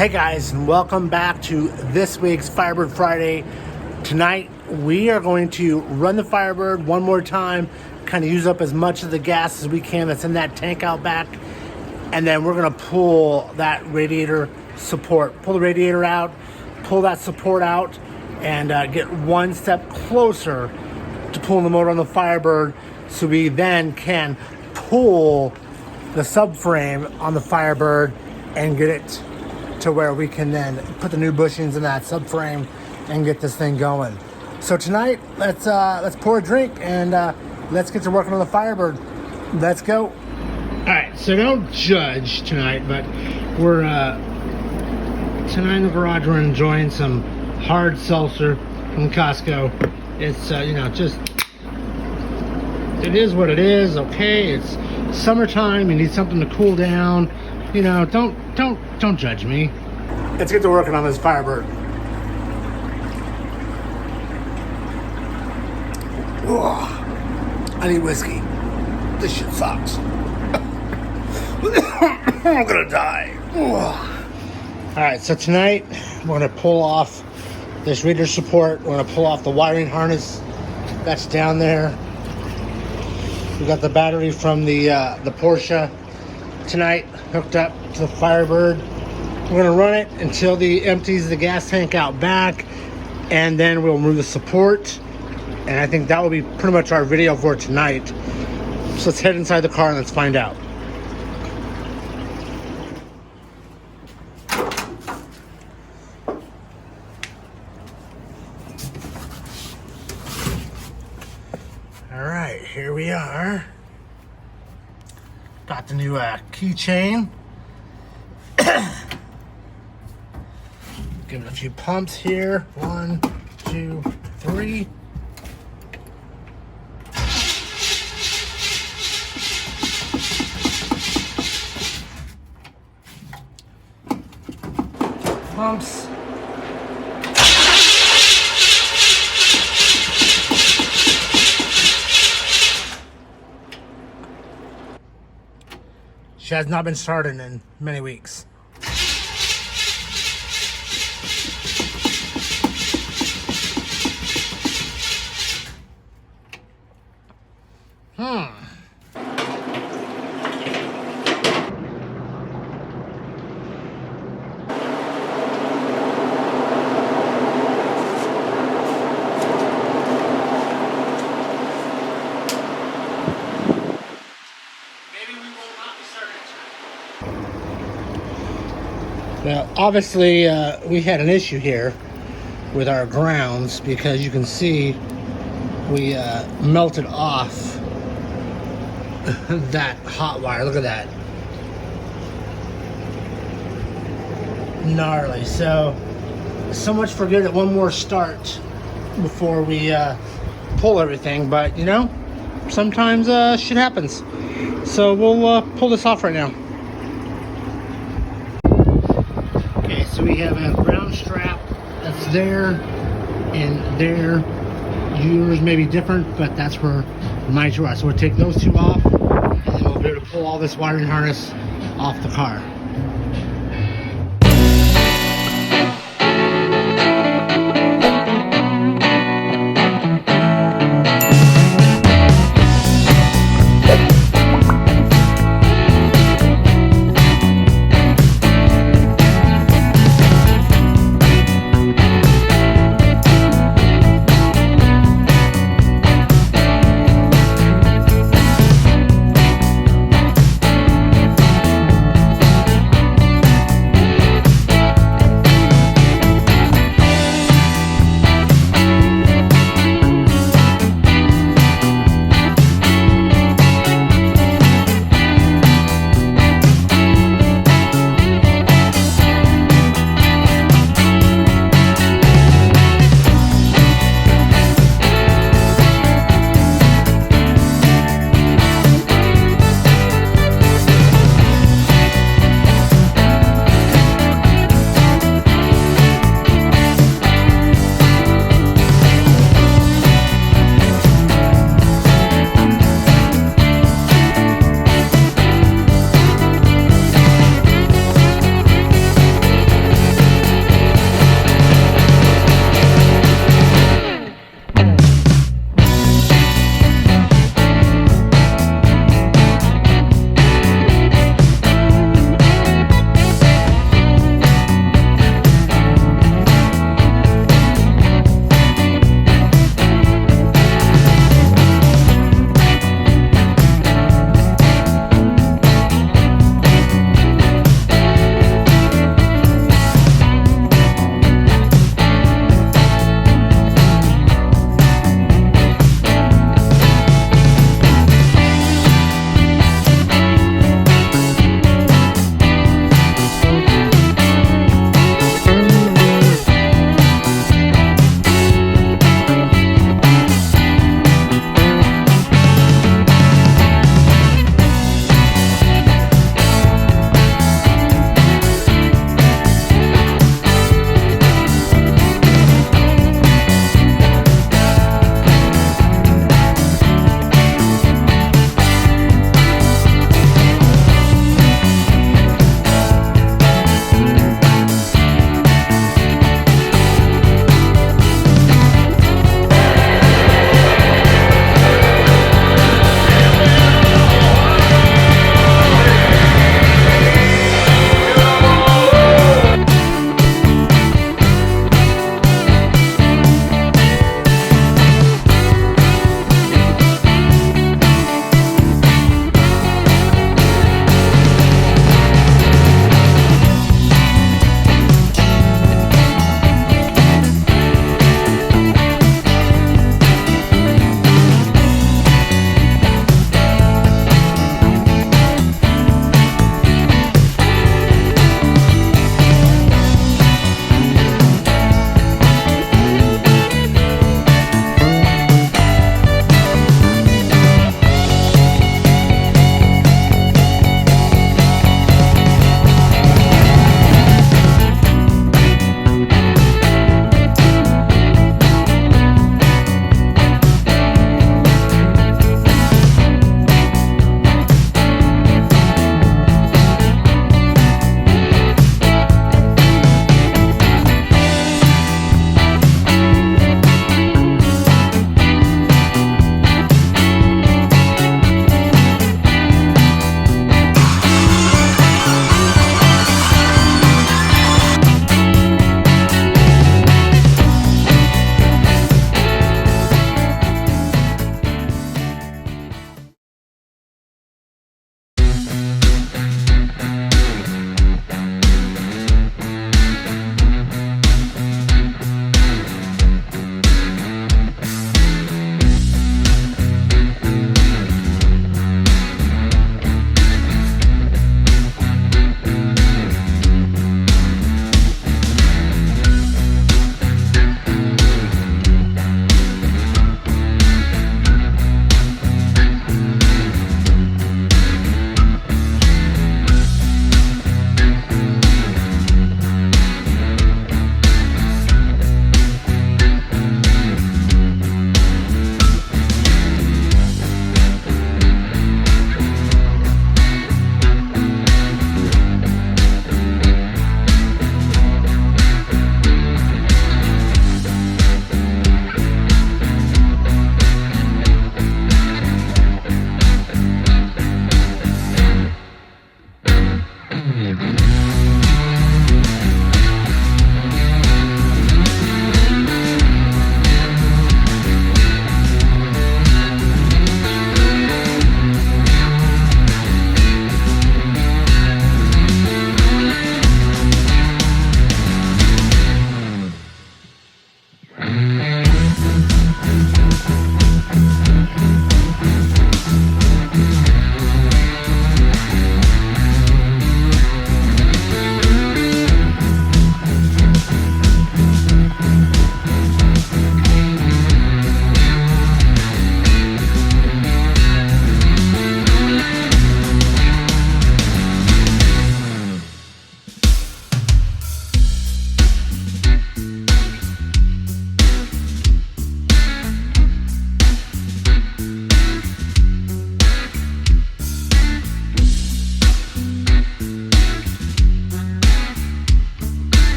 Hey guys, and welcome back to this week's Firebird Friday. Tonight we are going to run the Firebird one more time, kind of use up as much of the gas as we can that's in that tank out back, and then we're going to pull that radiator support. Pull the radiator out, pull that support out, and get one step closer to pulling the motor on the Firebird, so we then can pull the subframe on the Firebird and get it to where we can then put the new bushings in that subframe and get this thing going. So tonight, let's pour a drink and let's get to working on the Firebird. Let's go. All right, so don't judge tonight, but we're tonight in the garage. We're enjoying some hard seltzer from Costco. It's just it is what it is. Okay, it's summertime. You need something to cool down. Don't judge me. Let's get to working on this Firebird. I need whiskey. This shit sucks. I'm gonna die. Alright, so tonight we're gonna pull off this radiator support. We're gonna pull off the wiring harness that's down there. We got the battery from the Porsche tonight hooked up to the Firebird. We're gonna run it until the empties the gas tank out back, and then we'll remove the support. And I think that will be pretty much our video for tonight. So let's head inside the car and let's find out. All right, here we are. Got the new keychain. Give it a few pumps here. 1, 2, 3. Pumps. She has not been started in many weeks. Well, obviously, we had an issue here with our grounds because you can see we melted off that hot wire. Look at that. Gnarly. So much for getting it one more start before we pull everything. But, sometimes shit happens. So we'll pull this off right now. So we have a ground strap that's there and there. Yours may be different, but that's where mine are. So we'll take those two off, and then we'll be able to pull all this wiring harness off the car.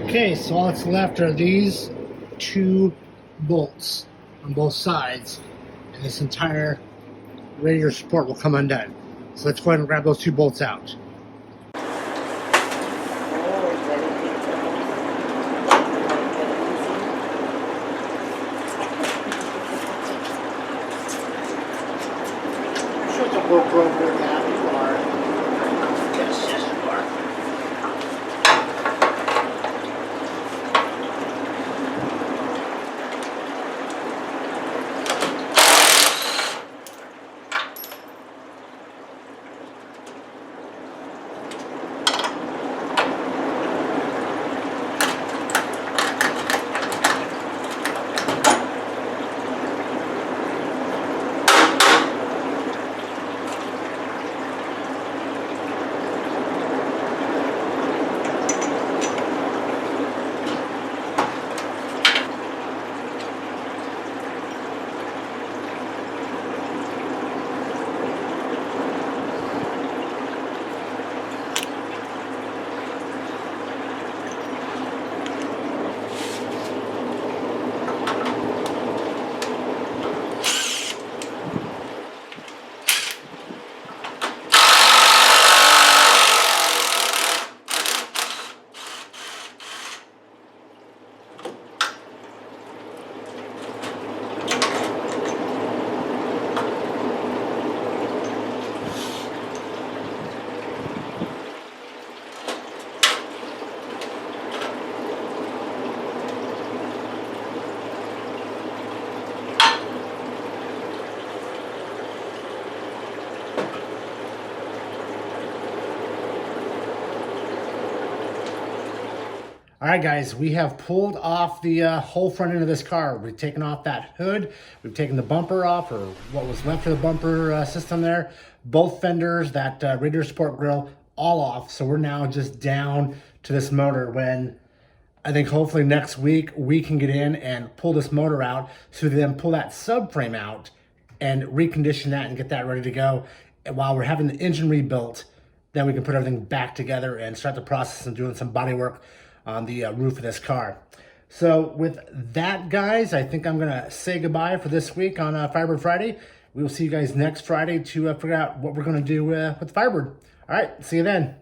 Okay, so all that's left are these two bolts on both sides, and this entire radiator support will come undone. So let's go ahead and grab those two bolts out. Sure, it's a work over that you are. Yes, yes, you are. All right, guys, we have pulled off the whole front end of this car. We've taken off that hood. We've taken the bumper off, or what was left of the bumper system there. Both fenders, that radiator support grill, all off. So we're now just down to this motor when I think hopefully next week we can get in and pull this motor out, so then pull that subframe out and recondition that and get that ready to go. And while we're having the engine rebuilt, then we can put everything back together and start the process of doing some body work on the roof of this car. So with that, guys, I think I'm gonna say goodbye for this week on Firebird Friday. We will see you guys next Friday to figure out what we're gonna do with the Firebird. All right, see you then.